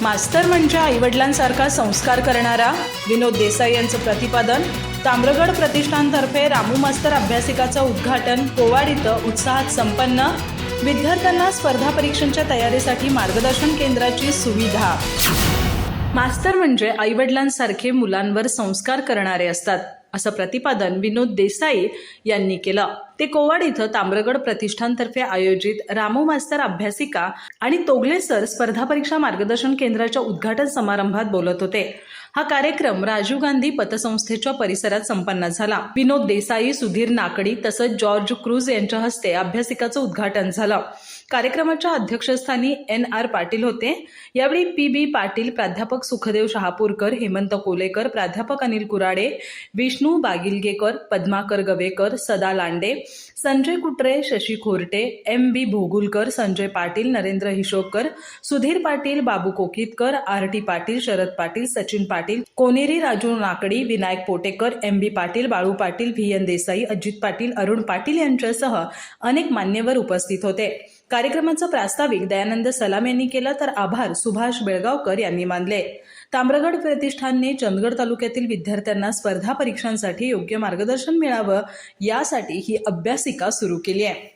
मास्तर म्हणजे आईवडिलांसारखा संस्कार करणारा विनोद देसाई यांचं प्रतिपादन. ताम्रगड प्रतिष्ठानतर्फे रामू मास्तर अभ्यासिकाचं उद्घाटन. कोवाड इथं उत्साहात संपन्न. विद्यार्थ्यांना स्पर्धा परीक्षांच्या तयारीसाठी मार्गदर्शन केंद्राची सुविधा. मास्तर म्हणजे आईवडिलांसारखे मुलांवर संस्कार करणारे असतात, असं प्रतिपादन विनोद देसाई यांनी केलं. ते कोवाड इथं ताम्रगड प्रतिष्ठानतर्फे आयोजित रामू मास्तर अभ्यासिका आणि तोगले सर स्पर्धा परीक्षा मार्गदर्शन केंद्राच्या उद्घाटन समारंभात बोलत होते. हा कार्यक्रम राजीव गांधी पतसंस्थेच्या परिसरात संपन्न झाला. विनोद देसाई, सुधीर नाकडी तसंच जॉर्ज क्रूज यांच्या हस्ते अभ्यासिकाचं उद्घाटन झालं. कार्यक्रमाच्या अध्यक्षस्थानी NR पाटील होते. यावेळी PB पाटील, प्राध्यापक सुखदेव शहापूरकर, हेमंत कोलेकर, प्राध्यापक अनिल कुराडे, विष्णू बागिलगेकर, पद्माकर गवेकर, सदा लांडे, संजय कुट्रे, शशी खोरटे, MB भोगुलकर, संजय पाटील, नरेंद्र हिशोबकर, सुधीर पाटील, बाबू Kokitkar, RT Patil, Sharad Patil, Sachin Patil, Connery Raju नाकडी, Vinayak पोटेकर, MB Patil, Balu Patil, VN Desai, Ajit Patil, Arun Patil यांच्यासह अनेक मान्यवर उपस्थित होते. कार्यक्रमाचं प्रास्ताविक दयानंद सलाम यांनी केलं, तर आभार सुभाष बेळगावकर यांनी मानले. ताम्रगड प्रतिष्ठानने चंदगड तालुक्यातील विद्यार्थ्यांना स्पर्धा परीक्षांसाठी योग्य मार्गदर्शन मिळावं यासाठी ही अभ्यासिका सुरू केली आहे.